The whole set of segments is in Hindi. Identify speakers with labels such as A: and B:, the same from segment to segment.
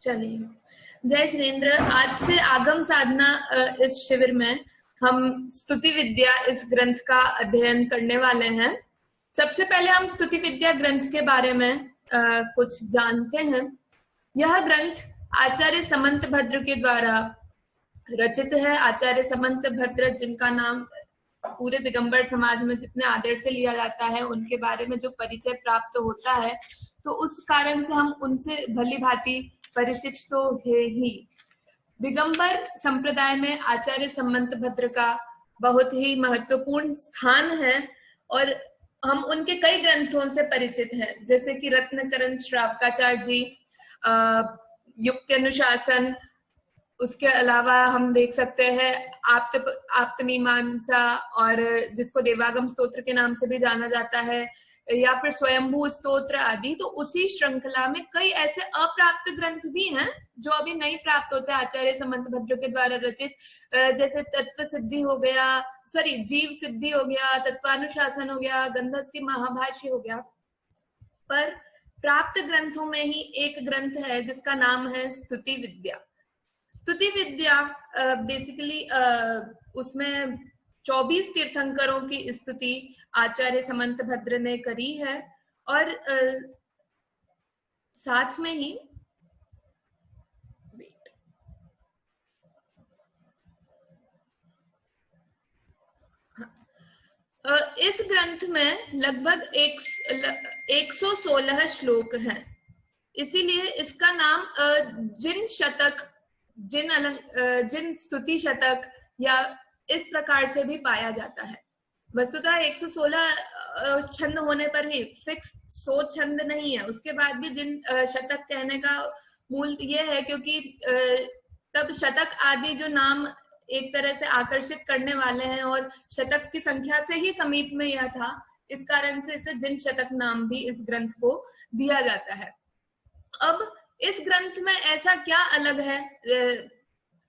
A: चलिए, जय जिनेन्द्र। आज से आगम साधना इस शिविर में हम स्तुति विद्या इस ग्रंथ का अध्ययन करने वाले हैं। सबसे पहले हम स्तुति विद्या ग्रंथ के बारे में कुछ जानते हैं। यह ग्रंथ आचार्य समंत भद्र के द्वारा रचित है। आचार्य समंत भद्र, जिनका नाम पूरे दिगंबर समाज में जितने आदर से लिया जाता है, उनके बारे में जो परिचय प्राप्त होता है, तो उस कारण से हम उनसे भली भांति परिचित तो है ही। दिगंबर संप्रदाय में आचार्य समंत भद्र का बहुत ही महत्वपूर्ण स्थान है और हम उनके कई ग्रंथों से परिचित हैं, जैसे कि रत्नकरण श्रावकाचार्य जी, युक्ति अनुशासन, उसके अलावा हम देख सकते हैं आप्तमीमांसा, और जिसको देवागम स्तोत्र के नाम से भी जाना जाता है, या फिर स्वयंभू स्तोत्र आदि। तो उसी श्रृंखला में कई ऐसे अप्राप्त ग्रंथ भी हैं जो अभी नहीं प्राप्त होते आचार्य समंत भद्र के द्वारा रचित, जैसे तत्व सिद्धि हो गया, जीव सिद्धि हो गया, तत्वानुशासन हो गया, गंधस्थी महाभाष्य हो गया। पर प्राप्त ग्रंथों में ही एक ग्रंथ है जिसका नाम है स्तुति विद्या। स्तुति विद्या बेसिकली उसमें 24 तीर्थंकरों की स्तुति आचार्य समंत भद्र ने करी है, और साथ में ही इस ग्रंथ में लगभग 116 श्लोक हैं। इसीलिए इसका नाम जिन स्तुति शतक या इस प्रकार से भी पाया जाता है। वस्तुतः 116 छंद होने पर ही फिक्स 100 छंद नहीं है। उसके बाद भी जिन शतक कहने का मूल ये है क्योंकि तब शतक आदि जो नाम एक तरह से आकर्षित करने वाले हैं, और शतक की संख्या से ही समीप में यह था, इस कारण से इसे जिन शतक नाम भी इस ग्रंथ को दिया जाता है। अब इस ग्रंथ में ऐसा क्या अलग है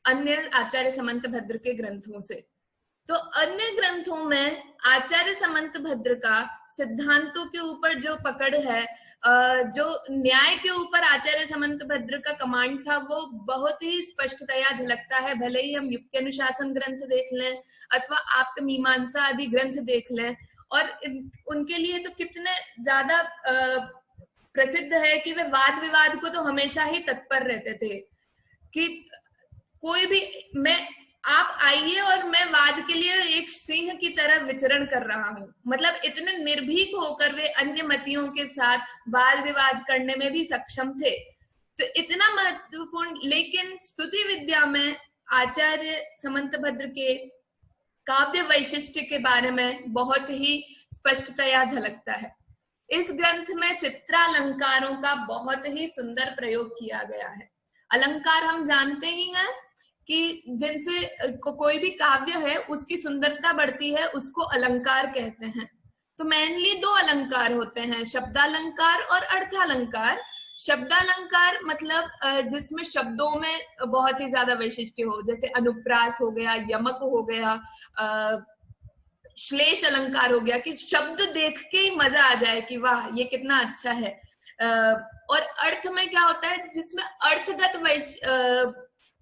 A: अन्य आचार्य समंत भद्र के ग्रंथों से? तो अन्य ग्रंथों में आचार्य समंत भद्र का सिद्धांतों के ऊपर जो पकड़ है, जो न्याय के ऊपर आचार्य समंत भद्र का कमांड था, वो बहुत ही स्पष्टतया झलकता है। भले ही हम युक्ति अनुशासन ग्रंथ देख लें अथवा आप्त मीमांसा आदि ग्रंथ देख लें, और उनके लिए तो कितने ज्यादा प्रसिद्ध है कि वे वाद विवाद को तो हमेशा ही तत्पर रहते थे कि कोई भी आप आइए और मैं वाद के लिए एक सिंह की तरह विचरण कर रहा हूं। मतलब इतने निर्भीक होकर वे अन्य मतियों के साथ वाद विवाद करने में भी सक्षम थे। तो इतना महत्वपूर्ण, लेकिन स्तुति विद्या में आचार्य समंत भद्र के काव्य वैशिष्ट्य के बारे में बहुत ही स्पष्टतया झलकता है। इस ग्रंथ में चित्रालंकारों का बहुत ही सुंदर प्रयोग किया गया है। अलंकार हम जानते ही हैं कि जिनसे कोई भी काव्य है उसकी सुंदरता बढ़ती है, उसको अलंकार कहते हैं। तो मेनली 2 अलंकार होते हैं, शब्दालंकार और अर्थालंकार। शब्दालंकार मतलब जिसमें शब्दों में बहुत ही ज्यादा वैशिष्ट्य हो, जैसे अनुप्रास हो गया, यमक हो गया, श्लेष अलंकार हो गया कि शब्द देख के ही मजा आ जाए कि वाह ये कितना अच्छा है। और अर्थ में क्या होता है, जिसमें अर्थगत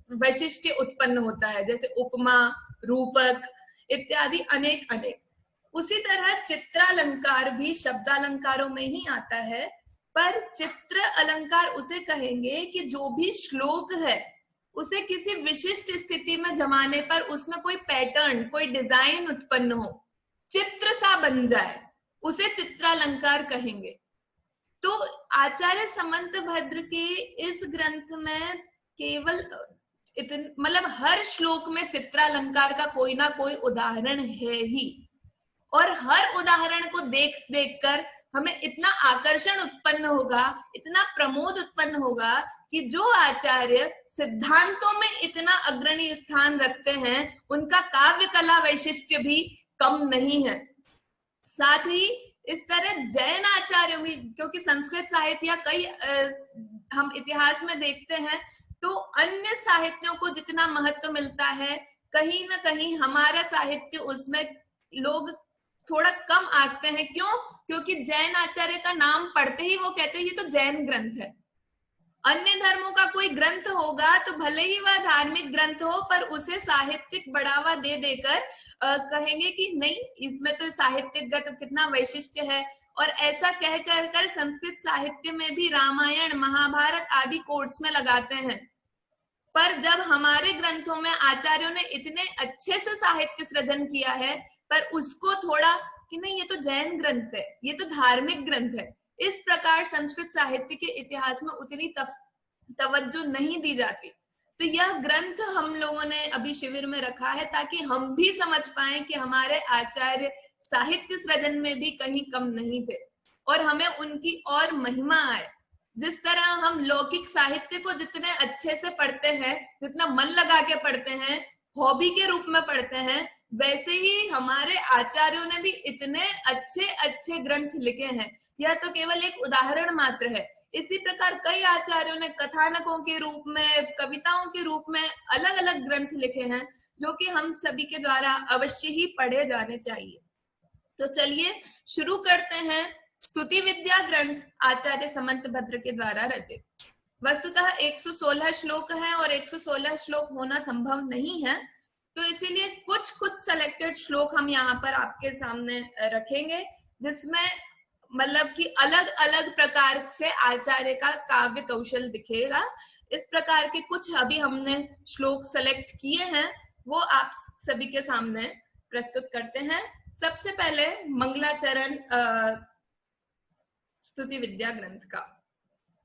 A: वैशिष्ट्य उत्पन्न होता है, जैसे उपमा, रूपक इत्यादि अनेक। उसी तरह चित्रालंकार भी शब्दालंकारों में ही आता है, पर चित्र अलंकार उसे कहेंगे कि जो भी श्लोक है उसे किसी विशिष्ट स्थिति में जमाने पर उसमें कोई पैटर्न, कोई डिजाइन उत्पन्न हो, चित्र सा बन जाए, उसे चित्रालंकार कहेंगे। तो आचार्य समंत भद्र के इस ग्रंथ में केवल मतलब हर श्लोक में चित्रालंकार का कोई ना कोई उदाहरण है ही, और हर उदाहरण को देख कर हमें इतना आकर्षण उत्पन्न होगा, इतना प्रमोद उत्पन्न होगा कि जो आचार्य सिद्धांतों में इतना अग्रणी स्थान रखते हैं, उनका काव्य कला वैशिष्ट्य भी कम नहीं है। साथ ही इस तरह जैन आचार्यों भी, क्योंकि संस्कृत साहित्य कई हम इतिहास में देखते हैं, तो अन्य साहित्यों को जितना महत्व मिलता है, कहीं ना कहीं हमारा साहित्य उसमें लोग थोड़ा कम आंकते हैं। क्यों? क्योंकि जैन आचार्य का नाम पढ़ते ही वो कहते हैं ये तो जैन ग्रंथ है। अन्य धर्मों का कोई ग्रंथ होगा तो भले ही वह धार्मिक ग्रंथ हो, पर उसे साहित्यिक बढ़ावा दे देकर कहेंगे कि नहीं इसमें तो साहित्यिक तो कितना वैशिष्ट्य है, और ऐसा कह कर संस्कृत साहित्य में भी रामायण महाभारत आदि कोट्स में लगाते हैं। पर जब हमारे ग्रंथों में आचार्यों ने इतने अच्छे से साहित्य सृजन किया है, पर उसको थोड़ा कि नहीं ये तो जैन ग्रंथ है, ये तो धार्मिक ग्रंथ है, इस प्रकार संस्कृत साहित्य के इतिहास में उतनी तवज्जो नहीं दी जाती। तो यह ग्रंथ हम लोगों ने अभी शिविर में रखा है ताकि हम भी समझ पाए कि हमारे आचार्य साहित्य सृजन में भी कहीं कम नहीं थे और हमें उनकी और महिमा आए। जिस तरह हम लौकिक साहित्य को जितने अच्छे से पढ़ते हैं, जितना मन लगा के पढ़ते हैं, हॉबी के रूप में पढ़ते हैं, वैसे ही हमारे आचार्यों ने भी इतने अच्छे अच्छे ग्रंथ लिखे हैं। यह तो केवल एक उदाहरण मात्र है। इसी प्रकार कई आचार्यों ने कथानकों के रूप में, कविताओं के रूप में अलग अलग ग्रंथ लिखे हैं जो कि हम सभी के द्वारा अवश्य ही पढ़े जाने चाहिए। तो चलिए शुरू करते हैं। स्तुति विद्या ग्रंथ आचार्य समंतभद्र के द्वारा रचित। वस्तुतः 116 श्लोक है और 116 श्लोक होना संभव नहीं है, तो इसीलिए कुछ सेलेक्टेड श्लोक हम यहाँ पर आपके सामने रखेंगे, जिसमें मतलब कि अलग अलग प्रकार से आचार्य का काव्य कौशल दिखेगा। इस प्रकार के कुछ अभी हमने श्लोक सेलेक्ट किए हैं, वो आप सभी के सामने प्रस्तुत करते हैं। सबसे पहले मंगलाचरण स्तुति विद्या ग्रंथ का।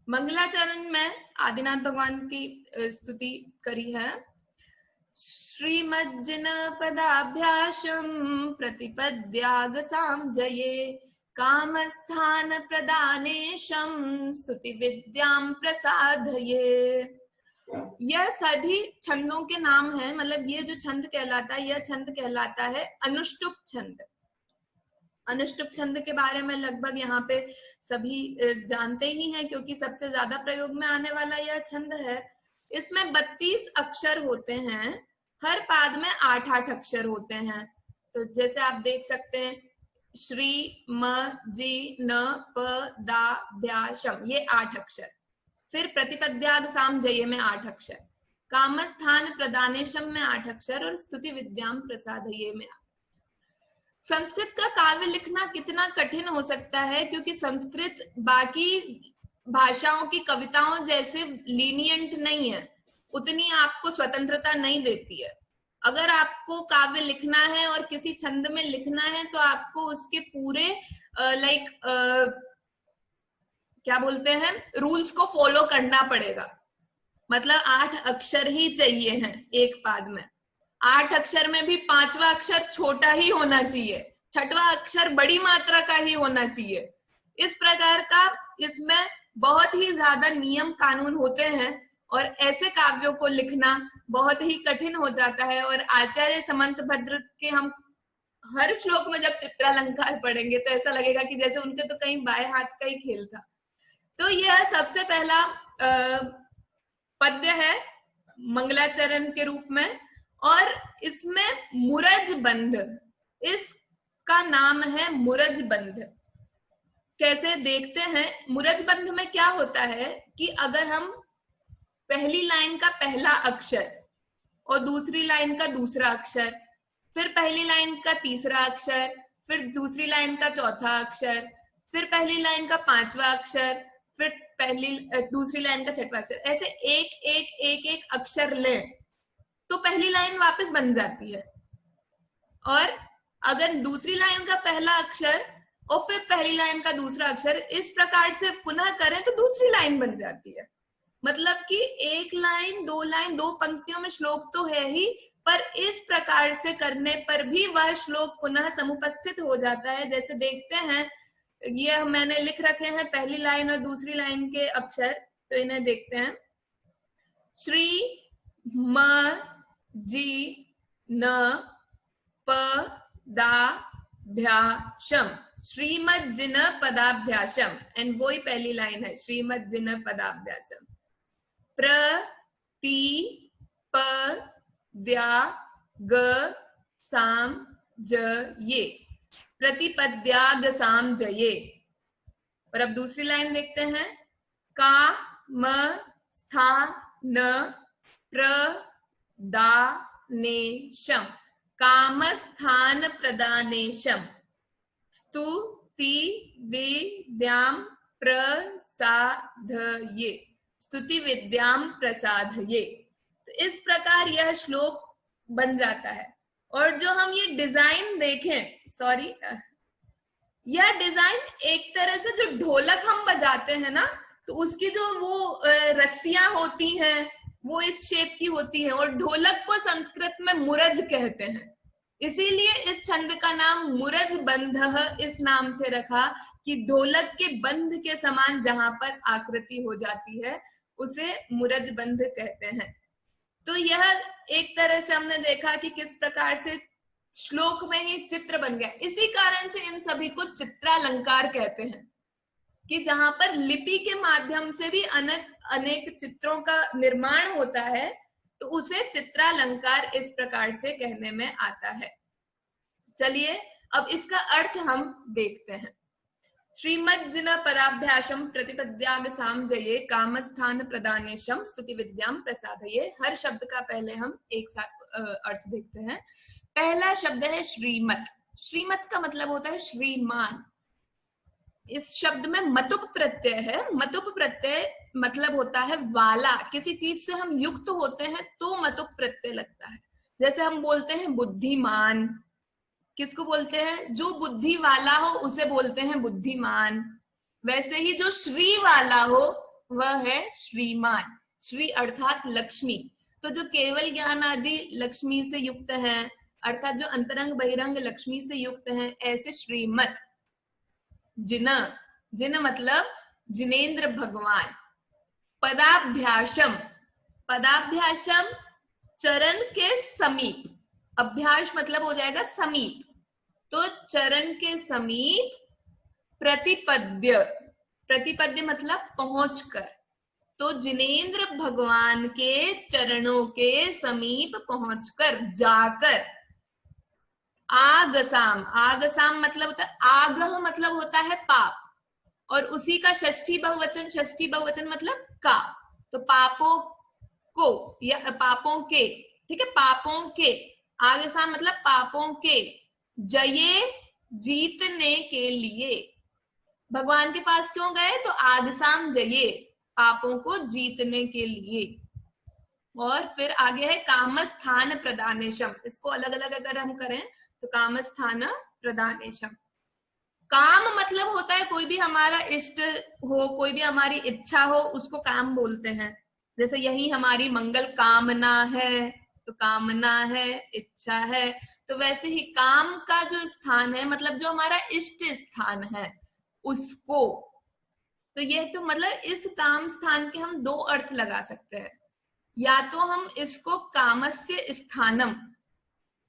A: मंगलाचरण में आदिनाथ भगवान की स्तुति करी है। श्रीमज्जिन पदाभ्यासम प्रतिपद्याग सामजये कामस्थान प्रदानेशम स्तुति विद्याम प्रसादये। यह सभी छंदों के नाम है, मतलब ये जो छंद कहलाता है, यह छंद कहलाता है अनुष्टुप छंद। अनुष्टुप छंद के बारे में लगभग यहाँ पे सभी जानते ही हैं, क्योंकि सबसे ज्यादा प्रयोग में आने वाला यह छंद है। इसमें 32 अक्षर होते हैं, हर पाद में 8-8 अक्षर होते हैं। तो जैसे आप देख सकते हैं, श्री म जी न प दा भ्या शम, ये 8 अक्षर। फिर प्रतिपद्याग साम जय में 8 अक्षर, कामस्थान प्रदानेशम में 8 अक्षर और स्तुति विद्याम प्रसादये में 8। संस्कृत का काव्य लिखना कितना कठिन हो सकता है, क्योंकि संस्कृत बाकी भाषाओं की कविताओं जैसे लीनियंट नहीं है, उतनी आपको स्वतंत्रता नहीं देती है। अगर आपको काव्य लिखना है और किसी छंद में लिखना है तो आपको उसके पूरे क्या बोलते हैं, रूल्स को फॉलो करना पड़ेगा। मतलब 8 अक्षर ही चाहिए हैं एक पाद में। 8 अक्षर में भी 5वां अक्षर छोटा ही होना चाहिए, 6वां अक्षर बड़ी मात्रा का ही होना चाहिए। इस प्रकार का इसमें बहुत ही ज्यादा नियम कानून होते हैं और ऐसे काव्यों को लिखना बहुत ही कठिन हो जाता है। और आचार्य समंतभद्र के हम हर श्लोक में जब चित्रालंकार पढ़ेंगे तो ऐसा लगेगा कि जैसे उनके तो कहीं बाएं हाथ का ही खेल था। तो यह सबसे पहला पद्य है मंगलाचरण के रूप में, और इसमें मुरज बंध, इसका नाम है मुरज बंध। कैसे देखते हैं, मुरज बंध में क्या होता है कि अगर हम पहली लाइन का पहला अक्षर और दूसरी लाइन का दूसरा अक्षर, फिर पहली लाइन का तीसरा अक्षर, फिर दूसरी लाइन का चौथा अक्षर, फिर पहली लाइन का 5वां अक्षर, फिर दूसरी लाइन का 6वां अक्षर, ऐसे एक अक्षर लें तो पहली लाइन वापस बन जाती है। और अगर दूसरी लाइन का पहला अक्षर और फिर पहली लाइन का दूसरा अक्षर इस प्रकार से पुनः करें तो दूसरी लाइन बन जाती है। मतलब कि एक लाइन, 2 लाइन, 2 पंक्तियों में श्लोक तो है ही, पर इस प्रकार से करने पर भी वह श्लोक पुनः समुपस्थित हो जाता है। जैसे देखते हैं, ये मैंने लिख रखे हैं पहली लाइन और दूसरी लाइन के अक्षर, तो इन्हें देखते हैं। श्री म जी न प दा भ्याशम, श्रीमज्जिन पदाभ्यासम, एंड वो ही पहली लाइन है, श्रीमज्जिन पदाभ्यासम। प्रति प द्या ग साम ज ये, प्रतिपद्याग साम जये। और अब दूसरी लाइन देखते हैं, का म स्थान प्रदानेशम, कामस्थान प्रदानेशम, स्तुति विद्याम प्रसादये, स्तुति विद्याम प्रसादये। तो इस प्रकार यह श्लोक बन जाता है। और जो हम ये डिजाइन देखें, सॉरी, यह डिजाइन एक तरह से जो ढोलक हम बजाते हैं ना, तो उसकी जो वो रस्सियां होती हैं वो इस शेप की होती है, और ढोलक को संस्कृत में मुरज कहते हैं। इसीलिए इस छंद का नाम मुरज बंधः इस नाम से रखा कि ढोलक के बंध के समान जहां पर आकृति हो जाती है उसे मुरज बंध कहते हैं। तो यह एक तरह से हमने देखा कि किस प्रकार से श्लोक में ही चित्र बन गया। इसी कारण से इन सभी को चित्रालंकार कहते हैं, कि जहां पर लिपि के माध्यम से भी अनेक चित्रों का निर्माण होता है, तो उसे चित्रालंकार इस प्रकार से कहने में आता है। चलिए अब इसका अर्थ हम देखते हैं। श्रीमज्जिन पदाभ्यासम प्रतिपद्याग सामजये, कामस्थान प्रदानेशम, स्तुति विद्याम प्रसादये। हर शब्द का पहले हम एक साथ अर्थ देखते हैं। पहला शब्द है श्रीमत। श्रीमत का मतलब होता है श्रीमान। इस शब्द में मतुप प्रत्यय है। मतुप प्रत्यय मतलब होता है वाला। किसी चीज से हम युक्त होते हैं तो मतुप प्रत्यय लगता है। जैसे हम बोलते हैं बुद्धिमान, किसको बोलते हैं? जो बुद्धि वाला हो उसे बोलते हैं बुद्धिमान। वैसे ही जो श्री वाला हो वह है श्रीमान। श्री अर्थात लक्ष्मी। तो जो केवल ज्ञान आदि लक्ष्मी से युक्त है, अर्थात जो अंतरंग बहिरंग लक्ष्मी से युक्त है, ऐसे श्रीमत। जिन, जिन मतलब जिनेन्द्र भगवान। पदाभ्यासम, पदाभ्यासम चरण के समीप। अभ्यास मतलब हो जाएगा समीप, तो चरण के समीप। प्रतिपद्य, प्रतिपद्य मतलब पहुंचकर। तो जिनेन्द्र भगवान के चरणों के समीप पहुंचकर, जाकर। आगसाम, आगसाम मतलब होता है, आगह मतलब होता है पाप, और उसी का षष्ठी बहुवचन, षष्ठी बहुवचन मतलब का। तो पापों को या पापों के, ठीक है, पापों के। आगसाम मतलब पापों के। जये, जीतने के लिए। भगवान के पास क्यों गए? तो आगसाम जये, पापों को जीतने के लिए। और फिर आगे है कामस्थान प्रदानेशम। इसको अलग अलग अगर हम करें तो कामस्थान प्रदानेशम। काम मतलब होता है कोई भी हमारा इष्ट हो, कोई भी हमारी इच्छा हो, उसको काम बोलते हैं। जैसे यही हमारी मंगल कामना है, तो कामना है, इच्छा है। तो वैसे ही काम का जो स्थान है, मतलब जो हमारा इष्ट स्थान है उसको। तो ये तो मतलब इस काम स्थान के हम दो अर्थ लगा सकते हैं। या तो हम इसको कामस्य स्थानम,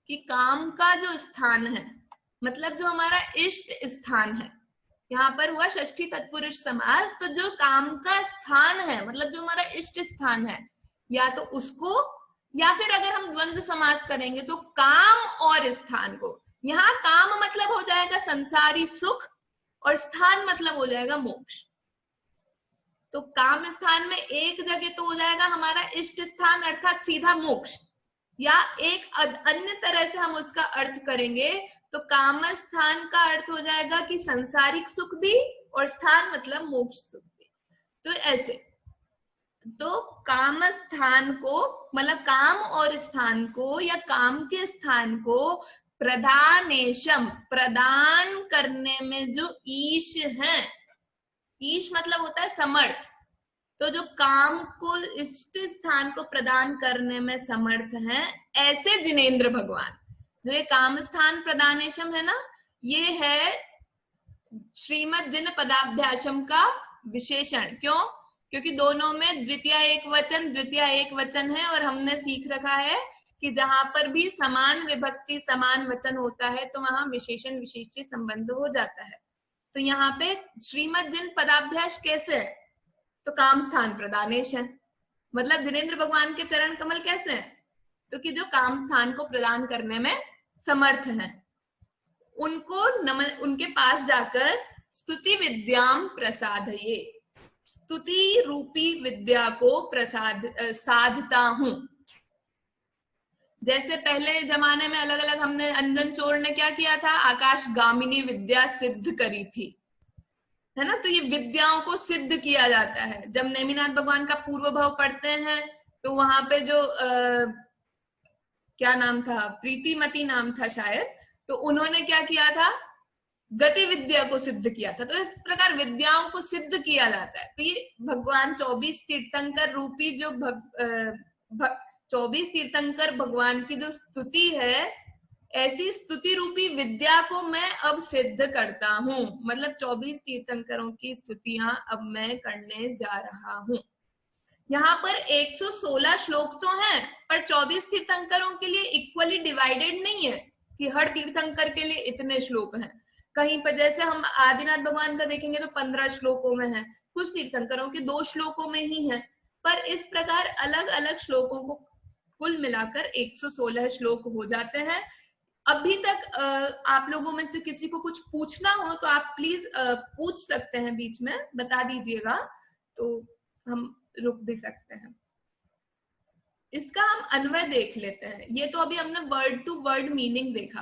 A: कि काम का जो स्थान है, मतलब जो हमारा इष्ट स्थान है। यहाँ पर हुआ षष्ठी तत्पुरुष समास, तो जो काम का स्थान है मतलब जो हमारा इष्ट स्थान है, या तो उसको, या फिर अगर हम द्वंद्व समास करेंगे तो काम और स्थान को। यहाँ काम मतलब हो जाएगा संसारी सुख, और स्थान मतलब हो जाएगा मोक्ष। तो काम स्थान में एक जगह तो हो जाएगा हमारा इष्ट स्थान अर्थात सीधा मोक्ष, या एक अन्य तरह से हम उसका अर्थ करेंगे तो काम स्थान का अर्थ हो जाएगा कि संसारिक सुख भी, और स्थान मतलब मोक्ष सुख भी। तो ऐसे, तो काम स्थान को मतलब काम और स्थान को, या काम के स्थान को प्रदानेशम, प्रदान करने में जो ईश है। ईश मतलब होता है समर्थ। तो जो काम को, इष्ट स्थान को प्रदान करने में समर्थ हैं, ऐसे जिनेन्द्र भगवान। जो ये काम स्थान प्रदानेशम है ना, ये है श्रीमद जिन पदाभ्यासम का विशेषण। क्यों? क्योंकि दोनों में द्वितीय एक वचन, द्वितीय एक वचन है, और हमने सीख रखा है कि जहां पर भी समान विभक्ति समान वचन होता है तो वहां विशेषण विशेष्य संबंध हो जाता है। तो यहाँ पे श्रीमद जिन पदाभ्यास कैसे है? तो काम स्थान प्रदानेश है, मतलब जिनेन्द्र भगवान के चरण कमल कैसे हैं? तो कि जो काम स्थान को प्रदान करने में समर्थ हैं, उनको नमन, उनके पास जाकर स्तुति विद्याम प्रसादये, स्तुति रूपी विद्या को साधता हूं। जैसे पहले जमाने में अलग अलग हमने, अंजन चोर ने क्या किया था, आकाश गामिनी विद्या सिद्ध करी थी, है ना। तो ये विद्याओं को सिद्ध किया जाता है। जब नेमिनाथ भगवान का पूर्व भाव पढ़ते हैं तो वहां पे जो क्या नाम था, प्रीतिमती नाम था शायद, तो उन्होंने क्या किया था, गति विद्या को सिद्ध किया था। तो इस प्रकार विद्याओं को सिद्ध किया जाता है। तो ये भगवान 24 तीर्थंकर रूपी जो 24 तीर्थंकर भगवान की जो स्तुति है, ऐसी स्तुति रूपी विद्या को मैं अब सिद्ध करता हूं। मतलब 24 तीर्थंकरों की स्तुतियां अब मैं करने जा रहा हूं। यहाँ पर 116 श्लोक तो हैं, पर 24 तीर्थंकरों के लिए इक्वली डिवाइडेड नहीं है कि हर तीर्थंकर के लिए इतने श्लोक हैं। कहीं पर जैसे हम आदिनाथ भगवान का देखेंगे तो 15 श्लोकों में है, कुछ तीर्थंकरों के 2 श्लोकों में ही है। पर इस प्रकार अलग अलग श्लोकों को कुल मिलाकर 116 श्लोक हो जाते हैं। अभी तक आप लोगों में से किसी को कुछ पूछना हो तो आप प्लीज पूछ सकते हैं, बीच में बता दीजिएगा तो हम रुक भी सकते हैं। इसका हम अन्वय देख लेते हैं। ये तो अभी हमने वर्ड टू वर्ड मीनिंग देखा,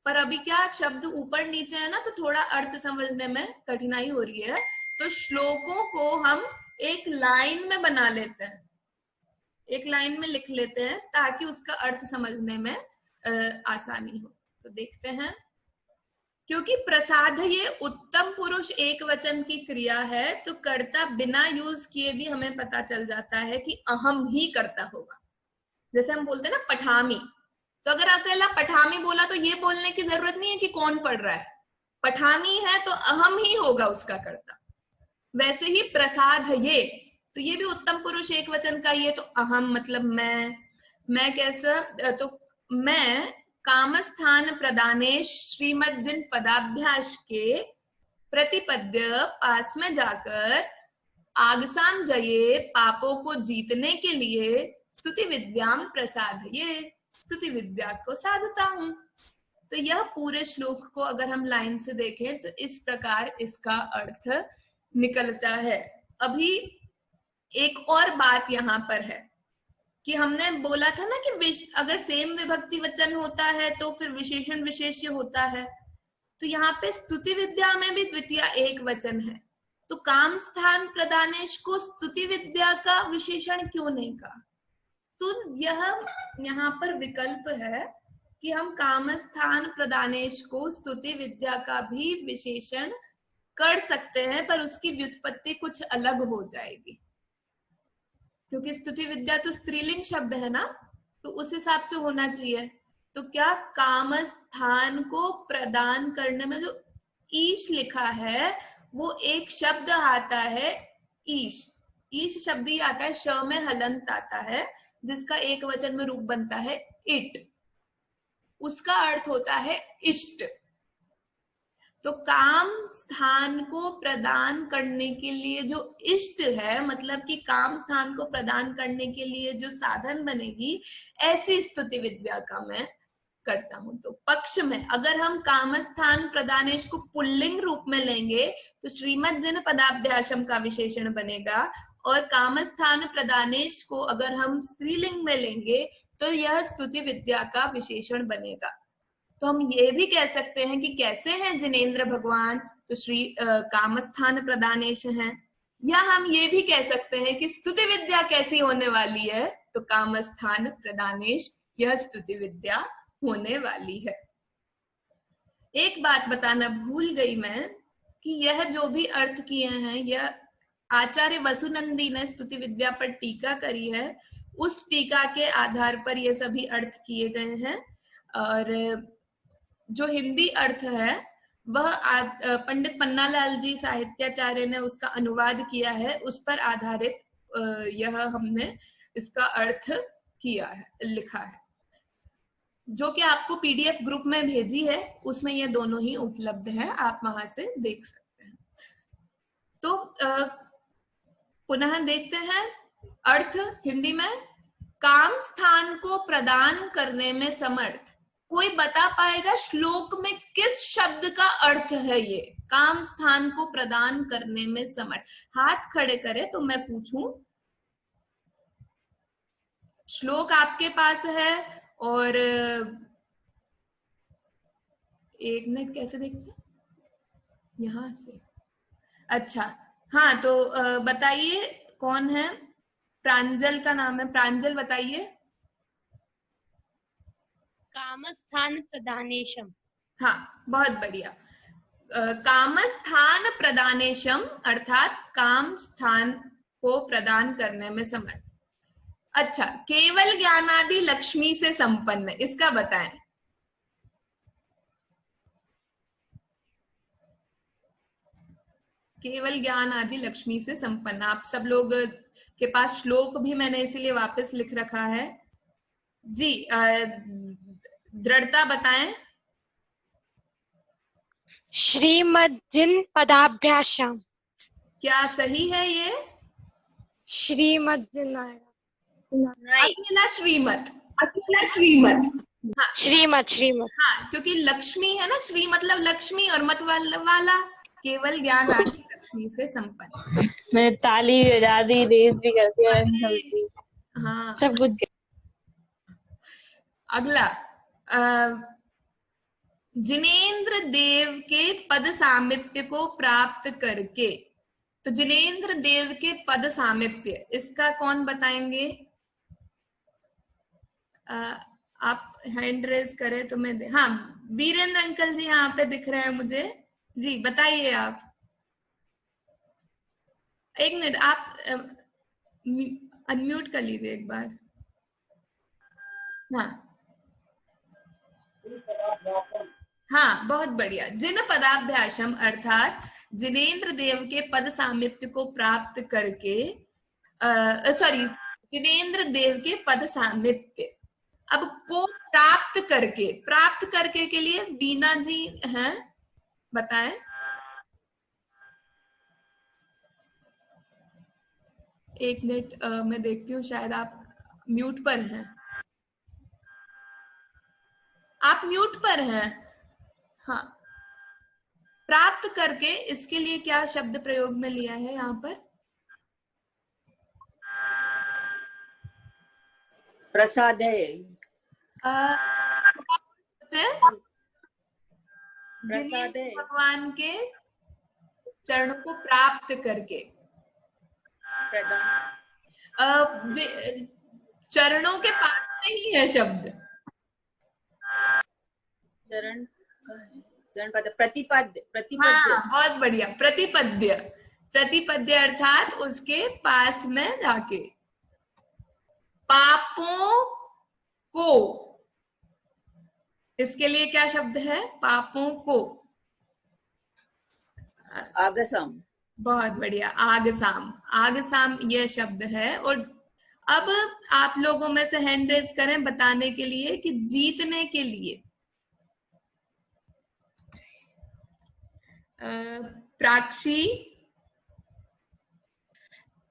A: पर अभी क्या शब्द ऊपर नीचे है ना, तो थोड़ा अर्थ समझने में कठिनाई हो रही है। तो श्लोकों को हम एक लाइन में बना लेते हैं, एक लाइन में लिख लेते हैं ताकि उसका अर्थ समझने में आसानी हो। तो देखते हैं, क्योंकि प्रसाद ये उत्तम पुरुष एक वचन की क्रिया है, तो कर्ता बिना यूज किए भी हमें पता चल जाता है कि अहम ही कर्ता होगा। जैसे हम बोलते हैं ना पठामी, तो अगर अकेला पठामी बोला तो ये बोलने की जरूरत नहीं है कि कौन पढ़ रहा है, पठामी है तो अहम ही होगा उसका कर्ता। वैसे ही प्रसाद ये, तो ये भी उत्तम पुरुष एक वचन का, ये तो अहम मतलब मैं कैसा, तो मैं कामस्थान प्रदानेश श्रीमज्जिन पदाभ्यास के प्रतिपद्य पास में जाकर आगसाम जये पापों को जीतने के लिए स्तुति विद्याम प्रसाद ये स्तुति विद्या को साधता हूं। तो यह पूरे श्लोक को अगर हम लाइन से देखें तो इस प्रकार इसका अर्थ निकलता है। अभी एक और बात यहाँ पर है कि हमने बोला था ना कि अगर सेम विभक्ति वचन होता है तो फिर विशेषण विशेष्य होता है। तो यहाँ पे स्तुति विद्या में भी द्वितीय एक वचन है, तो काम स्थान प्रदानेश को स्तुति विद्या का विशेषण क्यों नहीं कहा? तो यह यहाँ पर विकल्प है कि हम काम स्थान प्रदानेश को स्तुति विद्या का भी विशेषण कर सकते हैं, पर उसकी व्युत्पत्ति कुछ अलग हो जाएगी, क्योंकि स्तुति विद्या तो स्त्रीलिंग शब्द है ना, तो उस हिसाब से होना चाहिए। तो क्या काम स्थान को प्रदान करने में जो ईश लिखा है वो एक शब्द आता है ईश, ईश शब्द ही आता है, श में हलंत आता है जिसका एक वचन में रूप बनता है इट, उसका अर्थ होता है इष्ट। तो काम स्थान को प्रदान करने के लिए जो इष्ट है, मतलब कि काम स्थान को प्रदान करने के लिए जो साधन बनेगी, ऐसी स्तुति विद्या का मैं करता हूं। तो पक्ष में अगर हम काम स्थान प्रदानेश को पुल्लिंग रूप में लेंगे तो श्रीमज्जन पदाभ्यासम का विशेषण बनेगा, और काम स्थान प्रदानेश को अगर हम स्त्रीलिंग में लेंगे तो यह स्तुति विद्या का विशेषण बनेगा। तो हम ये भी कह सकते हैं कि कैसे हैं जिनेंद्र भगवान, तो श्री कामस्थान प्रदानेश हैं, या हम ये भी कह सकते हैं कि स्तुति विद्या कैसी होने वाली है, तो कामस्थान प्रदानेश यह स्तुति विद्या होने वाली है। एक बात बताना भूल गई मैं कि यह जो भी अर्थ किए हैं, यह आचार्य वसुनंदी ने स्तुति विद्या पर टीका करी है, उस टीका के आधार पर ये सभी अर्थ किए गए हैं। और जो हिंदी अर्थ है वह पंडित पन्नालाल जी साहित्याचार्य ने उसका अनुवाद किया है, उस पर आधारित यह हमने इसका अर्थ किया है, लिखा है, जो कि आपको पीडीएफ ग्रुप में भेजी है, उसमें ये दोनों ही उपलब्ध है, आप वहां से देख सकते हैं। तो पुनः देखते हैं अर्थ हिंदी में, काम स्थान को प्रदान करने में समर्थ। कोई बता पाएगा श्लोक में किस शब्द का अर्थ है ये काम स्थान को प्रदान करने में समर्थ। हाथ खड़े करे तो मैं पूछूं, श्लोक आपके पास है और 1 मिनट कैसे देखते हैं यहां से? अच्छा, हाँ तो बताइए कौन है? प्रांजल का नाम है, प्रांजल बताइए।
B: कामस्थान प्रदानेशम।
A: हाँ, बहुत बढ़िया। कामस्थान प्रदानेशम अर्थात काम स्थान को प्रदान करने में समर्थ। अच्छा, केवल ज्ञानादि लक्ष्मी से संपन्न, इसका बताएं। केवल ज्ञान आदि लक्ष्मी से संपन्न, आप सब लोग के पास श्लोक भी मैंने इसीलिए वापस लिख रखा है जी। दृढ़ता बताएं।
B: श्रीमज्जिन पदाभ्यासम।
A: क्या सही है ये?
B: श्रीमज्जिन
A: अकेला श्रीमत, अकेला श्रीमत। हाँ
B: श्रीमत श्रीमत।
A: हाँ, क्योंकि लक्ष्मी है ना, श्री मतलब लक्ष्मी और मत वाला, केवल ज्ञान आदि लक्ष्मी से संपन्न।
C: मैं ताली बजा दी, रेस भी कर दिया,
A: हाँ
C: सब कुछ।
A: अगला, जिनेंद्र देव के पद सामीप्य को प्राप्त करके, तो जिनेंद्र देव के पद सामीप्य, इसका कौन बताएंगे? आप हैंड रेज करें तो मैं हाँ, वीरेंद्र अंकल जी यहाँ पे दिख रहे हैं मुझे जी, बताइए आप। 1 मिनट, आप अनम्यूट कर लीजिए एक बार। हाँ, बहुत बढ़िया। जिन पदाभ्यासम अर्थात जिनेंद्र देव के पद सामीप्य को प्राप्त करके, सॉरी, जिनेंद्र देव के पद सामीप्य, अब को प्राप्त करके, प्राप्त करके के लिए वीणा जी हैं, बताएं। एक मिनट, मैं देखती हूँ, शायद आप म्यूट पर हैं। आप म्यूट पर हैं। हाँ, प्राप्त करके, इसके लिए क्या शब्द प्रयोग में लिया है यहाँ पर?
D: प्रसाद है। भगवान
A: के चरणों को प्राप्त करके, चरणों के पास नहीं है शब्द,
D: चरण पद, प्रतिपद्य, प्रतिपद्य।
A: हाँ, बहुत बढ़िया, प्रतिपद्य। प्रतिपद्य अर्थात उसके पास में जाके, पापों को, इसके लिए क्या शब्द है? पापों को,
D: आगसाम।
A: बहुत बढ़िया, आगसाम। आगसाम यह शब्द है। और अब आप लोगों में से हैंड रेज करें बताने के लिए कि जीतने के लिए। प्राक्षी,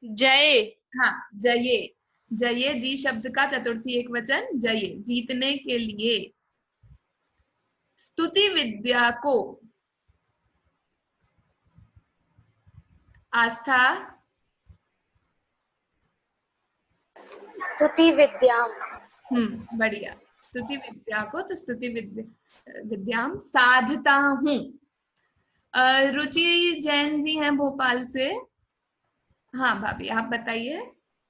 B: जय।
A: हाँ, जये। जये, जी शब्द का चतुर्थी एक वचन, जये, जीतने के लिए। स्तुति विद्या को, आस्था।
B: स्तुति विद्या।
A: बढ़िया, स्तुति विद्या को, तो स्तुति विद्याम साधता हूँ। रुचि जैन जी हैं भोपाल से। हाँ भाभी, आप बताइए।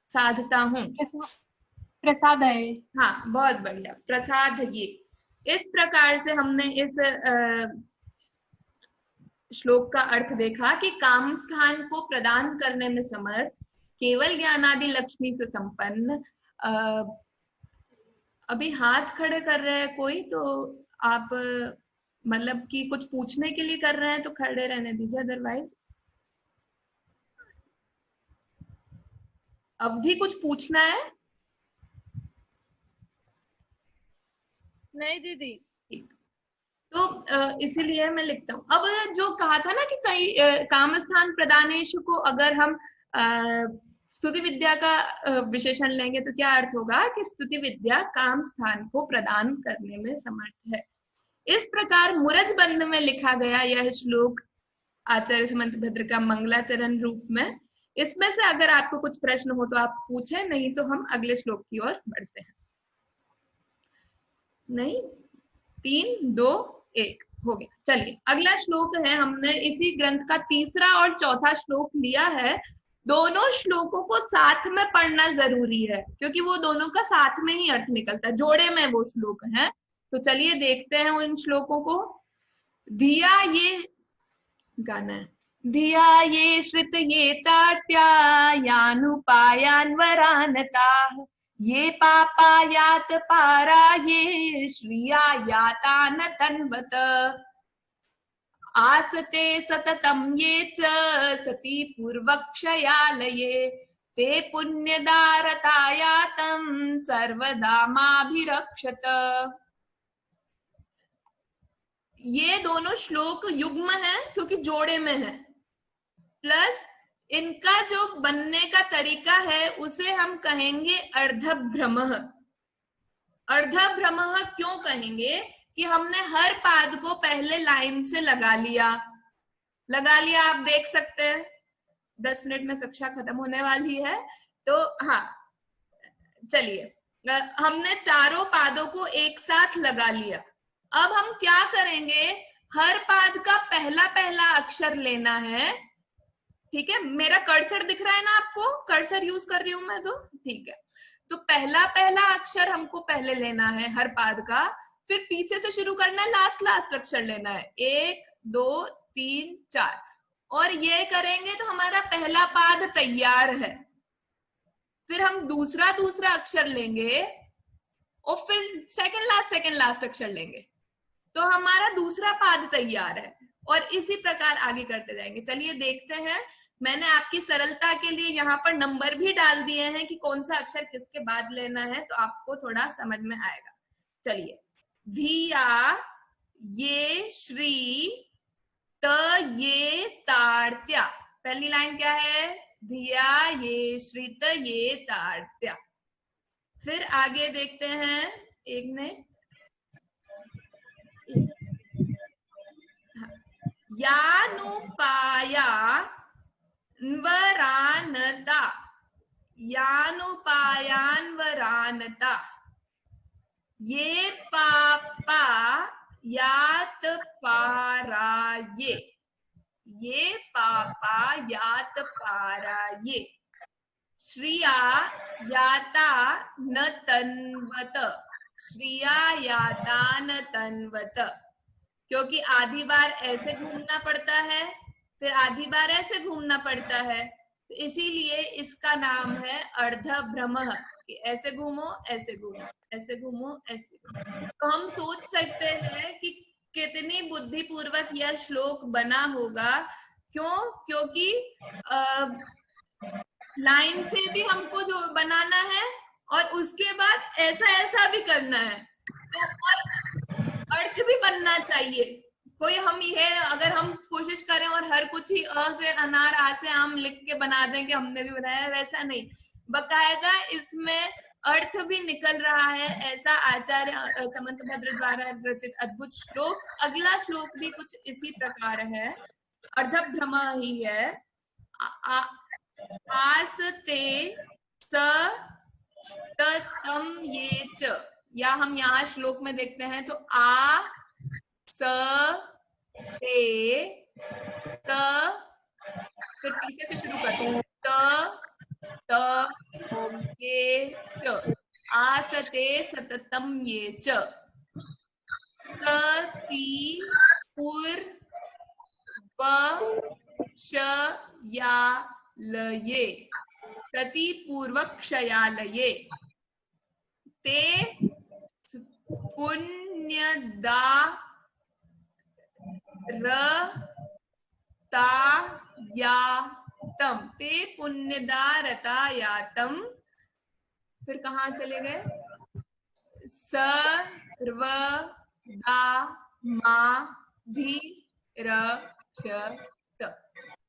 A: साधता हूँ,
C: प्रसाद है।
A: हाँ, बहुत बढ़िया, प्रसाद। ये इस प्रकार से हमने इस श्लोक का अर्थ देखा कि काम स्थान को प्रदान करने में समर्थ, केवल ज्ञानादि लक्ष्मी से संपन्न। अभी हाथ खड़े कर रहे हैं कोई, तो आप मतलब कि कुछ पूछने के लिए कर रहे हैं तो खड़े रहने दीजिए, अदरवाइज। अवधि, कुछ पूछना है?
B: नहीं दीदी।
A: तो इसीलिए मैं लिखता हूँ। अब जो कहा था ना कि कई काम स्थान प्रदानेश को अगर हम स्तुति विद्या का विशेषण लेंगे तो क्या अर्थ होगा कि स्तुति विद्या काम स्थान को प्रदान करने में समर्थ है। इस प्रकार मुरज बंद में लिखा गया यह श्लोक आचार्य समंतभद्र का मंगलाचरण रूप में। इसमें से अगर आपको कुछ प्रश्न हो तो आप पूछें, नहीं तो हम अगले श्लोक की ओर बढ़ते हैं। नहीं, 3, 2, 1 हो गया। चलिए अगला श्लोक है, हमने इसी ग्रंथ का तीसरा और चौथा श्लोक लिया है। दोनों श्लोकों को साथ में पढ़ना जरूरी है क्योंकि वो दोनों का साथ में ही अर्थ निकलता है, जोड़े में वो श्लोक है। तो चलिए देखते हैं उन श्लोकों को। धिया ये गाना है, धिया ये श्रित ये ताट्या यानुपायान्वरानताः ये पापा यात पारा ये श्रिया याता न तन्वत आसते सततं ये च सती पूर्वक्षयालये ते पुण्यदारता यातं सर्वदा माभिरक्षत। ये दोनों श्लोक युग्म है क्योंकि जोड़े में है, प्लस इनका जो बनने का तरीका है उसे हम कहेंगे अर्धभ्रमः। अर्धभ्रमः क्यों कहेंगे कि हमने हर पाद को पहले लाइन से लगा लिया। आप देख सकते हैं 10 मिनट में कक्षा खत्म होने वाली है, तो हाँ चलिए हमने चारों पादों को एक साथ लगा लिया। अब हम क्या करेंगे, हर पाद का पहला पहला अक्षर लेना है। ठीक है, मेरा कर्सर दिख रहा है ना आपको, कर्सर यूज कर रही हूं मैं, तो ठीक है। तो पहला पहला अक्षर हमको पहले लेना है हर पाद का, फिर पीछे से शुरू करना है, लास्ट अक्षर लेना है, 1 2 3 4, और ये करेंगे तो हमारा पहला पाद तैयार है। फिर हम दूसरा अक्षर लेंगे और फिर सेकंड लास्ट अक्षर लेंगे, तो हमारा दूसरा पाद तैयार है, और इसी प्रकार आगे करते जाएंगे। चलिए देखते हैं, मैंने आपकी सरलता के लिए यहाँ पर नंबर भी डाल दिए हैं कि कौन सा अक्षर किसके बाद लेना है, तो आपको थोड़ा समझ में आएगा। चलिए, धिया ये श्री त ये ताड़त्या, पहली लाइन क्या है, धिया ये श्री त ये ताड़त्या। फिर आगे देखते हैं, एक मिनट, यानुपाया वरानता, यानुपायान्वरानता, ये पापा यात पाराये, ये पापा यात पाराये, श्रिया याता न तन्वत, श्रिया याता न तन्वत, क्योंकि आधी बार ऐसे घूमना पड़ता है, फिर आधी बार ऐसे घूमना पड़ता है, तो इसीलिए इसका नाम है अर्धभ्रमः, कि ऐसे घूमो ऐसे घूमो, ऐसे घूमो ऐसे घूमो। तो हम सोच सकते हैं कि कितनी बुद्धिपूर्वक यह श्लोक बना होगा। क्यों? क्योंकि लाइन से भी हमको जो बनाना है और उसके बाद ऐसा भी करना है, तो और अर्थ भी बनना चाहिए। कोई हम ये अगर हम कोशिश करें और हर कुछ ही अ से अनार आ से आम लिख के बना दें कि हमने भी बनाया, वैसा नहीं, बकायदा इसमें अर्थ भी निकल रहा है। ऐसा आचार्य समंतभद्र द्वारा रचित अद्भुत श्लोक। अगला श्लोक भी कुछ इसी प्रकार है, अर्धभ्रमा ही है। आसते स तम ये च, या हम यहाँ श्लोक में देखते हैं तो आ स ते त, फिर पीछे से शुरू करते हैं, त ये च, आसते सततम ये च, सती पूर्वक्षयालये, सती पूर्वक्षयालये, ते पुण्यदारतायातम, ते पुण्यदारतायातम। फिर कहाँ चले गए, सर्वदा माभिरक्षत,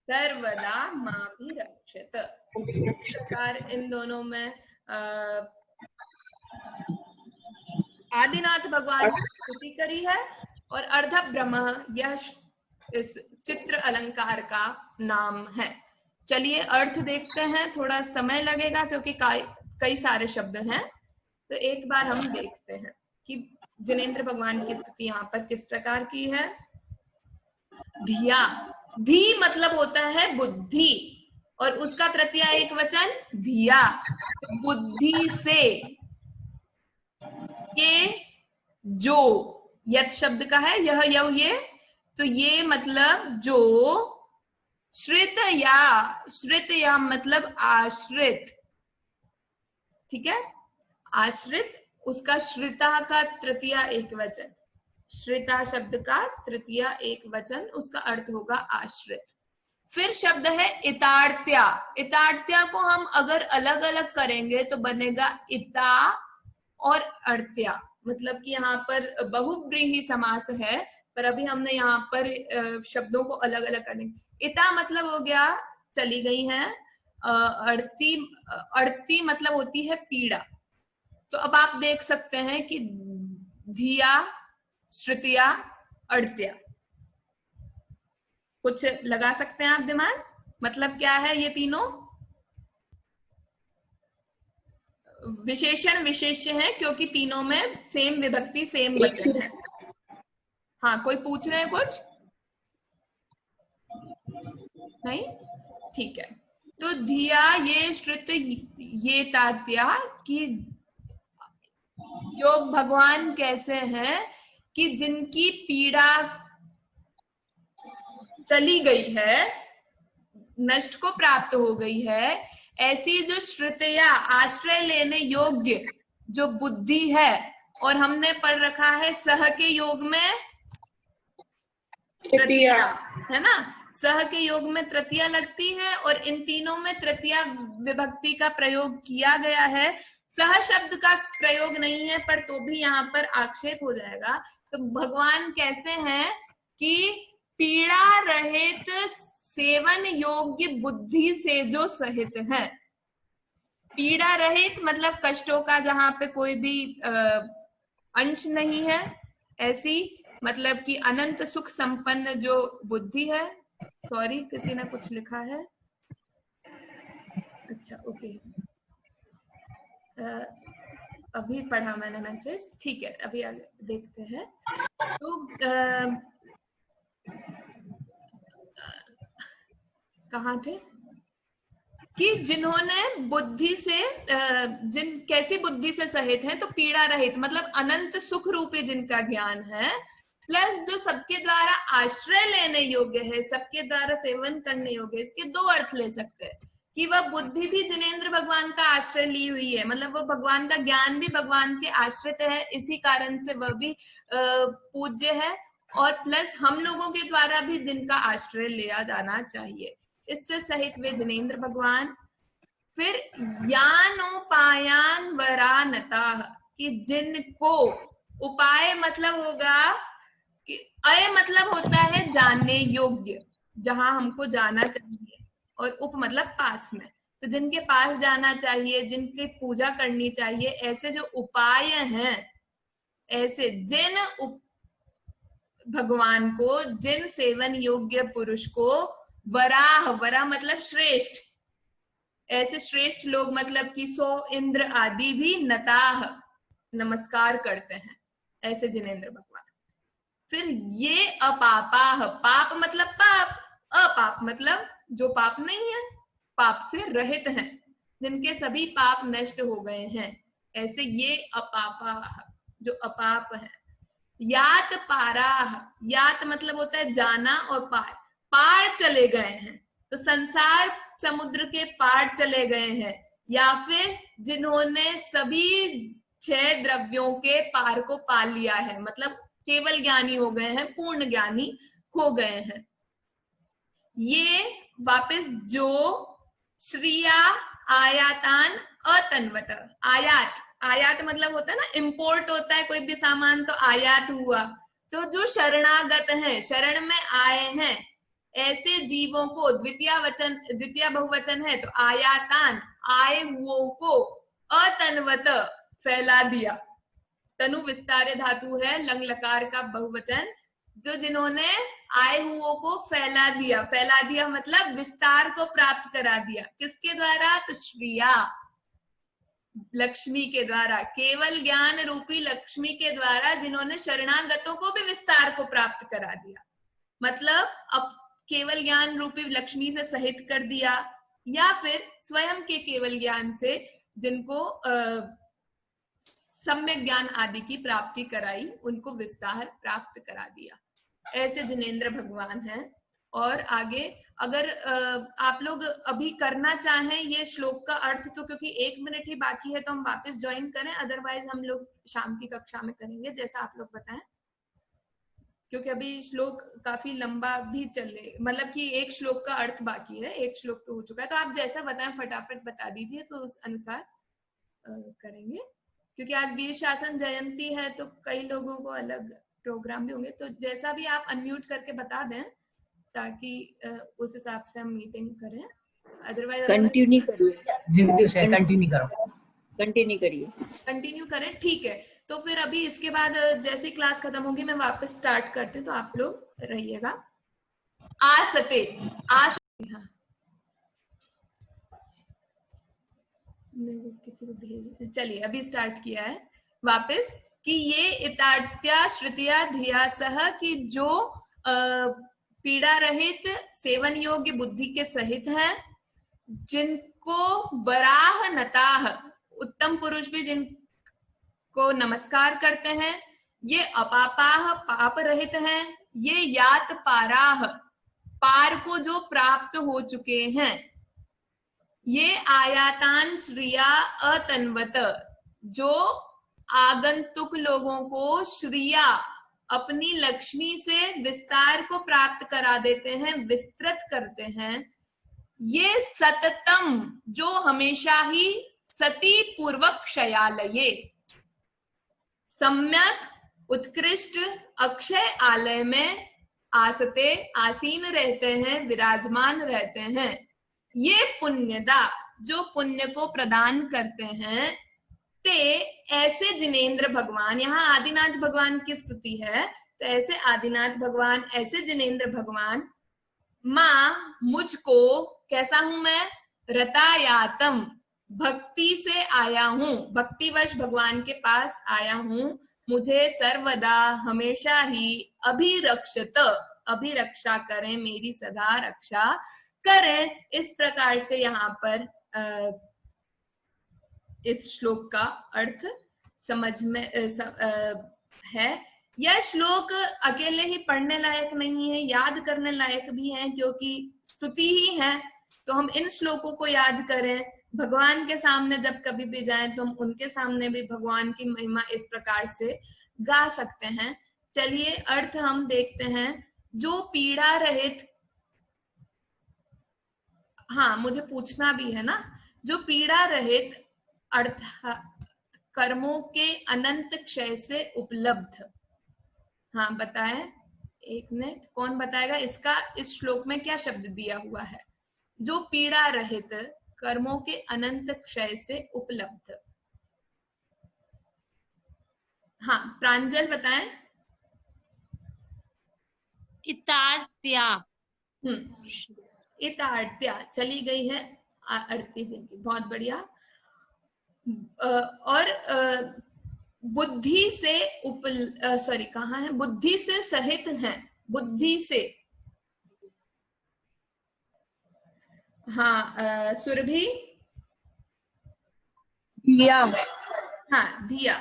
A: सर्वदा माभिरक्षत। इस प्रकार इन दोनों में आदिनाथ भगवान की स्तुति करी है, और अर्धभ्रमः यह इस चित्र अलंकार का नाम है। चलिए अर्थ देखते हैं, थोड़ा समय लगेगा क्योंकि कई सारे शब्द हैं, तो एक बार हम देखते हैं कि जिनेंद्र भगवान की स्तुति यहाँ पर किस प्रकार की है। धिया, धी मतलब होता है बुद्धि, और उसका तृतीया एक वचन धिया, तो बुद्धि से, के जो, यत शब्द का है यह यव ये, तो ये मतलब जो, श्रित या मतलब आश्रित, ठीक है, आश्रित, उसका श्रिता का तृतीया एक वचन, श्रिता शब्द का तृतीया एक वचन, उसका अर्थ होगा आश्रित। फिर शब्द है इतार्थ्या, इतार्थ्या को हम अगर अलग अलग करेंगे तो बनेगा इता और अर्थ्या, मतलब कि यहाँ पर बहुब्रीहि समास है, पर अभी हमने यहाँ पर शब्दों को अलग अलग करने। इता मतलब हो गया चली गई है, अर्थी मतलब होती है पीड़ा। तो अब आप देख सकते हैं कि धिया, श्रुतिया, अर्थ्या, कुछ लगा सकते हैं आप दिमाग, मतलब क्या है ये तीनों? विशेषण विशेष्य है क्योंकि तीनों में सेम विभक्ति सेम वचन है। हाँ, कोई पूछ रहे हैं कुछ? नहीं, ठीक है। तो धिया, ये श्रुत, ये तार्थ्या, कि जो भगवान कैसे हैं कि जिनकी पीड़ा चली गई है, नष्ट को प्राप्त हो गई है, ऐसी जो श्रुतिया, आश्रय लेने योग्य जो बुद्धि है, और हमने पढ़ रखा है सह के योग में तृतीया, है ना, सह के योग में तृतीया लगती है, और इन तीनों में तृतीया विभक्ति का प्रयोग किया गया है। सह शब्द का प्रयोग नहीं है, पर तो भी यहाँ पर आक्षेप हो जाएगा। तो भगवान कैसे हैं कि पीड़ा रहित सेवन योग्य बुद्धि से जो सहित है। पीड़ा रहित मतलब कष्टों का जहां पे कोई भी अंश नहीं है, ऐसी मतलब कि अनंत सुख संपन्न जो बुद्धि है। सॉरी, किसी ने कुछ लिखा है, अच्छा ओके, अभी पढ़ा मैंने मैसेज, ठीक है, अभी आगे देखते हैं। तो कहाँ थे कि जिन्होंने बुद्धि से, कैसी बुद्धि से सहित है, तो पीड़ा रहित मतलब अनंत सुख रूपी जिनका ज्ञान है, प्लस जो सबके द्वारा आश्रय लेने योग्य है, सबके द्वारा सेवन करने योग्य है। इसके दो अर्थ ले सकते हैं कि वह बुद्धि भी जिनेंद्र भगवान का आश्रय ली हुई है, मतलब वो भगवान का ज्ञान भी भगवान के आश्रित है, इसी कारण से वह भी पूज्य है, और प्लस हम लोगों के द्वारा भी जिनका आश्रय लिया जाना चाहिए, इससे सहित वे जिनेंद्र भगवान। फिर यानोपायान वरानता, कि जिनको, उपाय मतलब होगा कि अय मतलब होता है जानने योग्य, जहां हमको जाना चाहिए, और उप मतलब पास में, तो जिनके पास जाना चाहिए, जिनकी पूजा करनी चाहिए, ऐसे जो उपाय हैं, ऐसे जिन भगवान को, जिन सेवन योग्य पुरुष को वराह, वरा मतलब श्रेष्ठ, ऐसे श्रेष्ठ लोग मतलब कि 100 इंद्र आदि भी नताह नमस्कार करते हैं, ऐसे जिनेंद्र भगवान। फिर ये अपापाह, पाप मतलब पाप, अपाप मतलब जो पाप नहीं है, पाप से रहित हैं, जिनके सभी पाप नष्ट हो गए हैं, ऐसे ये अपापाह जो अपाप है। यात पाराह, यात मतलब होता है जाना, और पार, पार चले गए हैं, तो संसार समुद्र के पार चले गए हैं, या फिर जिन्होंने सभी 6 द्रव्यों के पार को पा लिया है, मतलब केवल ज्ञानी हो गए हैं, पूर्ण ज्ञानी हो गए हैं। ये वापस जो श्रिया आयातान अतन्वत, आयात, आयात मतलब होता है ना इंपोर्ट होता है कोई भी सामान, तो आयात हुआ, तो जो शरणागत है, शरण में आए हैं, ऐसे जीवों को, द्वितीय बहुवचन है, तो आयातान, आए हुओं को, अतन्वत फैला दिया। तनु विस्तार धातु है, लंग लकार का बहुवचन, जिन्होंने आए हुओं को फैला दिया, फैला दिया मतलब विस्तार को प्राप्त करा दिया। किसके द्वारा? तो श्रिया, लक्ष्मी के द्वारा, केवल ज्ञान रूपी लक्ष्मी के द्वारा, जिन्होंने शरणागतों को भी विस्तार को प्राप्त करा दिया। मतलब अब केवल ज्ञान रूपी लक्ष्मी से सहित कर दिया, या फिर स्वयं के केवल ज्ञान से जिनको सम्यक ज्ञान आदि की प्राप्ति कराई, उनको विस्तार प्राप्त करा दिया। ऐसे जिनेंद्र भगवान हैं। और आगे अगर आप लोग अभी करना चाहें ये श्लोक का अर्थ, तो क्योंकि 1 मिनट ही बाकी है तो हम वापस ज्वाइन करें, अदरवाइज हम लोग शाम की कक्षा में करेंगे जैसा आप लोग बताएं, क्योंकि अभी श्लोक काफी लंबा भी चले, मतलब कि एक श्लोक का अर्थ बाकी है, एक श्लोक तो हो चुका है। तो आप जैसा बताएं फटाफट बता दीजिए, तो उस अनुसार करेंगे। क्योंकि आज वीर शासन जयंती है तो कई लोगों को अलग प्रोग्राम भी होंगे, तो जैसा भी आप अनम्यूट करके बता दें ताकि उस हिसाब से हम मीटिंग करें। अदरवाइज
D: कंटिन्यू करिए, कंटिन्यू करिए,
A: कंटिन्यू करें, ठीक है। तो फिर अभी इसके बाद जैसे क्लास खत्म होगी मैं वापस स्टार्ट करती हूँ, तो आप लोग रहिएगा। आसते, हाँ किसी को भेज, चलिए अभी स्टार्ट किया है वापस कि ये इतार्त्या श्रुतिया धिया सह, कि जो पीड़ा रहित सेवन योग्य बुद्धि के सहित है, जिनको बराह नताह, उत्तम पुरुष भी जिनको नमस्कार करते हैं, ये अपापाह, पाप रहित हैं, ये यात पाराह, पार को जो प्राप्त हो चुके हैं, ये आयातान श्रिया अतन्वत, जो आगंतुक लोगों को श्रिया, अपनी लक्ष्मी से विस्तार को प्राप्त करा देते हैं, विस्तृत करते हैं, ये सततम, जो हमेशा ही सती पूर्वक क्षयालये, सम्यक उत्कृष्ट अक्षय आलय में आसते, आसीन रहते हैं, विराजमान रहते हैं, ये पुण्यदा, जो पुण्य को प्रदान करते हैं, ते ऐसे जिनेंद्र भगवान, यहाँ आदिनाथ भगवान की स्तुति है, तो ऐसे आदिनाथ भगवान, ऐसे जिनेंद्र भगवान, माँ मुझको, कैसा हूं मैं? रतायातम, भक्ति से आया हूं, भक्तिवश भगवान के पास आया हूं, मुझे सर्वदा हमेशा ही अभिरक्षत, अभिरक्षा करें, मेरी सदा रक्षा करें। इस प्रकार से यहाँ पर इस श्लोक का अर्थ समझ में है। यह श्लोक अकेले ही पढ़ने लायक नहीं है, याद करने लायक भी है, क्योंकि स्तुति ही है। तो हम इन श्लोकों को याद करें, भगवान के सामने जब कभी भी जाएं तो हम उनके सामने भी भगवान की महिमा इस प्रकार से गा सकते हैं। चलिए अर्थ हम देखते हैं। जो पीड़ा रहित, हाँ मुझे पूछना भी है ना, जो पीड़ा रहित अर्थात कर्मों के अनंत क्षय से उपलब्ध, हाँ बताएं, एक मिनट, कौन बताएगा इसका, इस श्लोक में क्या शब्द दिया हुआ है? जो पीड़ा रहित कर्मों के अनंत क्षय से उपलब्ध, हाँ प्रांजल बताएं।
B: इतार्त्या,
A: इतार्त्या चली गई है, आरती जी की, बहुत बढ़िया। और बुद्धि से सॉरी कहाँ है, बुद्धि से सहित हैं, बुद्धि से, हाँ सुरभि,
C: धिया,
A: हाँ धिया,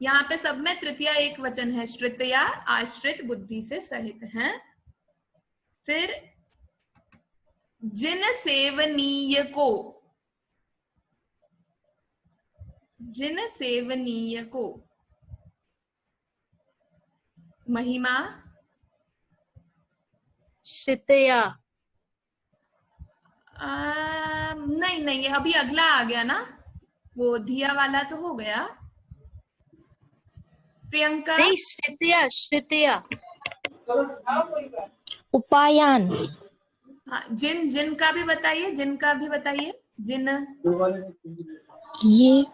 A: यहाँ पे सब में तृतीया एक वचन है, श्रुतया, आश्रित, बुद्धि से सहित हैं। फिर जिन सेवनीय को, जिन सेवनीय को, महिमा,
B: श्रितया,
A: नहीं नहीं अभी अगला आ गया ना, वो धिया वाला तो हो गया। प्रियंका,
B: नहीं श्रितया, श्रितया,
C: उपायान,
A: हाँ जिन, जिन का भी बताइए, जिन का भी बताइए, जिन,
C: ये,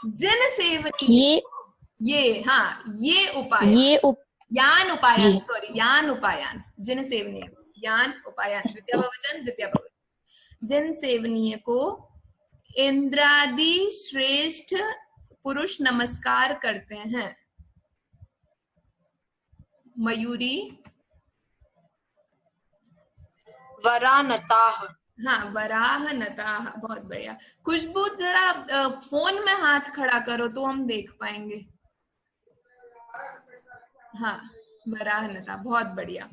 A: जिन सेवनीय, ये हाँ ये उपाय, यान उपायान, सॉरी यान उपायान, जिन सेवनीय, यान उपायान द्वितीय बहुवचन, द्वितीय बहुवचन। जिन सेवनीय को इंद्रादि श्रेष्ठ पुरुष नमस्कार करते हैं। मयूरी।
B: वरानताः।
A: हाँ, वराह नताह, बहुत बढ़िया। खुशबू जरा फोन में हाथ खड़ा करो तो हम देख पाएंगे। हाँ, वराह नता, बहुत बढ़िया।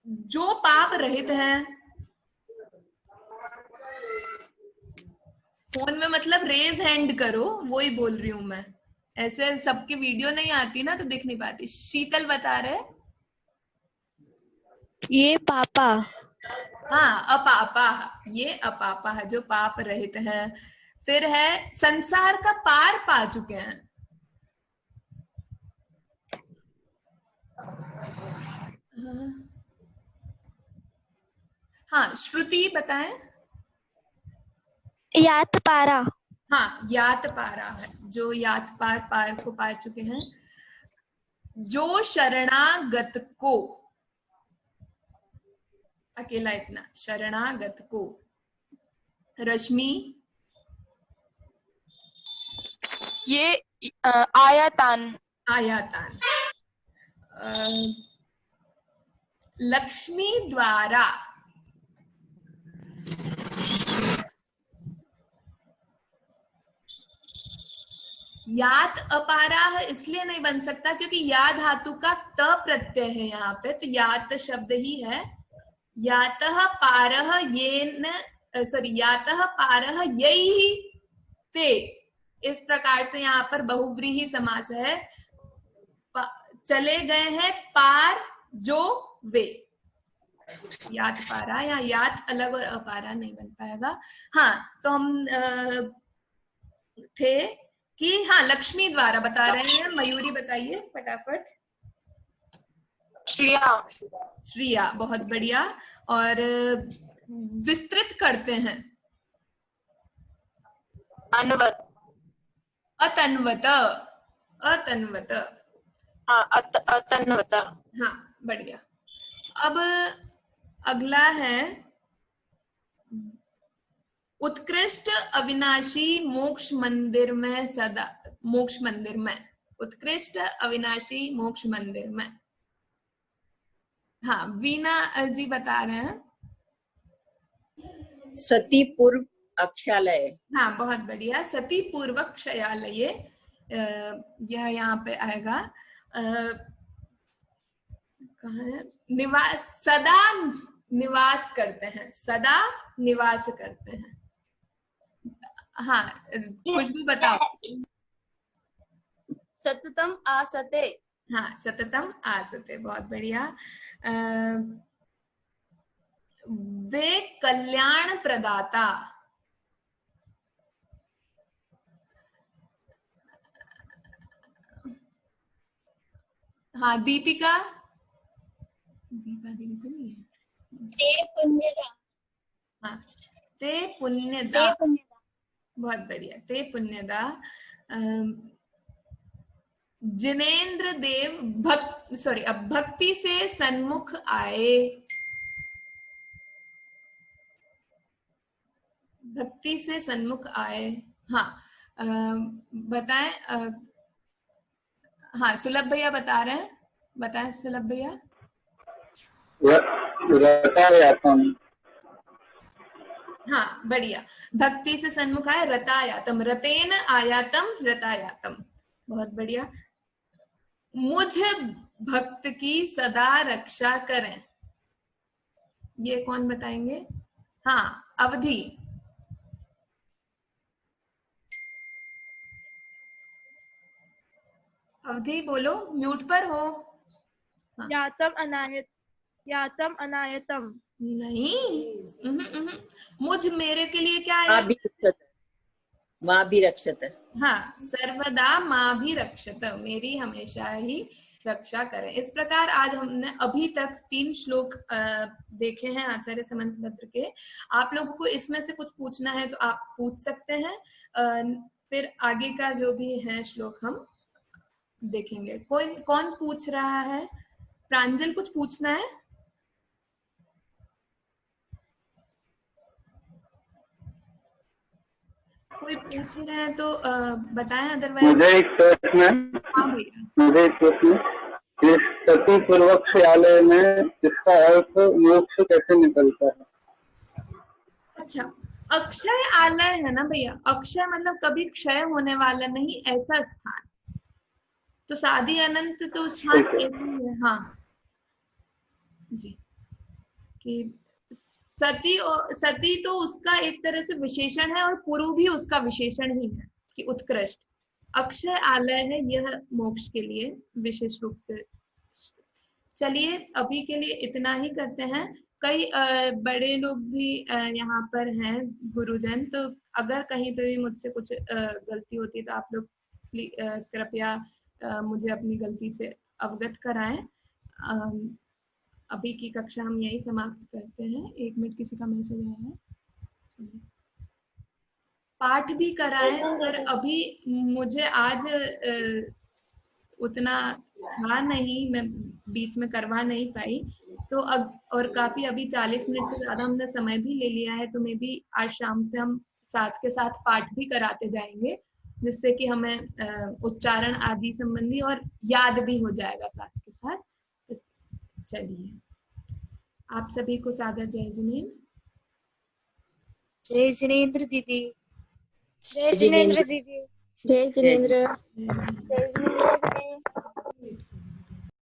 A: जो पाप रहित है, फोन में मतलब रेज हैंड करो, वो ही बोल रही हूं मैं, ऐसे सबकी वीडियो नहीं आती ना तो दिख नहीं पाती। शीतल बता रहे,
C: ये पापा।
A: हाँ अपापा, ये अपापा है, जो पाप रहित है। फिर है संसार का पार पा चुके हैं। हाँ, श्रुति बताएं।
C: यात पारा।
A: हाँ, यात पारा है, जो यात पार, पार को पार चुके हैं। जो शरणागत को, अकेला इतना, शरणागत को। रश्मि।
B: ये आयतान।
A: आयातान। लक्ष्मी द्वारा। यात अपारा है इसलिए नहीं बन सकता क्योंकि या धातु का त प्रत्यय है यहाँ पे, तो यात शब्द ही है। यातः पारः येन, सॉरी, यातः पारः यैहि ते, इस प्रकार से यहाँ पर बहुव्रीहि समास है। चले गए हैं पार जो वे। यात पारा या यात अलग और अपारा नहीं बन पाएगा। हाँ, तो हम थे कि हाँ लक्ष्मी द्वारा बता रहे हैं। मयूरी बताइए फटाफट।
B: श्रिया।
A: श्रिया, बहुत बढ़िया। और विस्तृत करते हैं।
B: अनवत।
A: अतन्वत, अतन्वत।
B: हाँ, अतन्वत।
A: हाँ, बढ़िया। अब अगला है उत्कृष्ट अविनाशी मोक्ष मंदिर में सदा, मोक्ष मंदिर में, उत्कृष्ट अविनाशी मोक्ष मंदिर में। हाँ, वीना जी बता रहे हैं।
D: सती पूर्व अक्षालय।
A: हाँ, बहुत बढ़िया। सती पूर्वक क्षयालय, यह यहाँ पे आएगा। कहाँ है? निवास, सदा निवास करते हैं, सदा निवास करते हैं। हाँ, खुशबू बताओ।
B: सततम आसते।
A: हाँ, सततम आसते, बहुत बढ़िया। वे कल्याण प्रदाता। हाँ, दीपिका। दीपा दीदी तो नहीं है।
C: ते पुण्यदा।
A: हाँ, ते पुण्यदा,
C: ते पुण्यदा।
A: बहुत बढ़िया। ते पुण्यदा। जिनेन्द्र देव अब भक्ति से सन्मुख आए। भक्ति से सन्मुख आए। हाँ, बताएं। हाँ, सुलभ भैया बता रहे हैं, बताएं सुलभ भैया।
E: रतायातम।
A: हाँ, बढ़िया। भक्ति से सन्मुख आए, रतायातम, रतेन आयातम, रतायातम, बहुत बढ़िया। मुझ भक्त की सदा रक्षा करें, ये कौन बताएंगे? हाँ, अवधि। अवधि बोलो, म्यूट पर हो। हाँ।
C: यातम अनायत, यातम अनायतम।
A: नहीं, मुझ मेरे के लिए क्या
D: माँ
A: है?
D: भी रक्षत, माँ भी रक्षत।
A: हाँ, सर्वदा माँ भी रक्षत, मेरी हमेशा ही रक्षा करें। इस प्रकार आज हमने अभी तक 3 श्लोक देखे हैं आचार्य समंत भद्र के। आप लोगों को इसमें से कुछ पूछना है तो आप पूछ सकते हैं। फिर आगे का जो भी है श्लोक हम देखेंगे। कौन पूछ रहा है? प्रांजल, कुछ पूछना है? कोई पूछ रहे हैं तो बताएं, अदरवाइज।
E: मुझे एक प्रश्न है।
A: हाँ भैया।
E: मुझे एक प्रश्न, इस सती पूर्वक आलय में इसका अर्थ मोक्ष कैसे निकलता है?
A: अच्छा, अक्षय आलय है ना भैया, अक्षय मतलब कभी क्षय होने वाला नहीं, ऐसा स्थान। तो सादी अनंत तो स्थान एक ही है। हाँ जी, कि सती तो उसका एक तरह से विशेषण है और पुरु भी उसका विशेषण ही है कि उत्कृष्ट। अक्षय आलय है यह मोक्ष के लिए विशेष रूप से। चलिए अभी के लिए इतना ही करते हैं। कई बड़े लोग भी यहाँ पर हैं गुरुजन, तो अगर कहीं पे भी मुझसे कुछ गलती होती है तो आप लोग कृपया मुझे अपनी गलती से अवगत कराएं। अभी की कक्षा हम यही समाप्त करते हैं। 1 मिनट, किसी का मैसेज आया है। पाठ भी कराएं, पर अभी मुझे आज उतना था नहीं, मैं बीच में करवा नहीं पाई। तो अब और काफी अभी 40 मिनट से ज्यादा हमने समय भी ले लिया है, तो मे भी आज शाम से हम साथ के साथ पाठ भी कराते जाएंगे, जिससे कि हमें उच्चारण आदि संबंधी और याद भी हो जाएगा साथ के साथ। तो चलिए, आप सभी को सादर जय जिनेन्द्र।
B: जय जिनेन्द्र दीदी।
C: जय जिनेन्द्र दीदी। जय जिनेन्द्र।
B: जय जिनेन्द्र दीदी।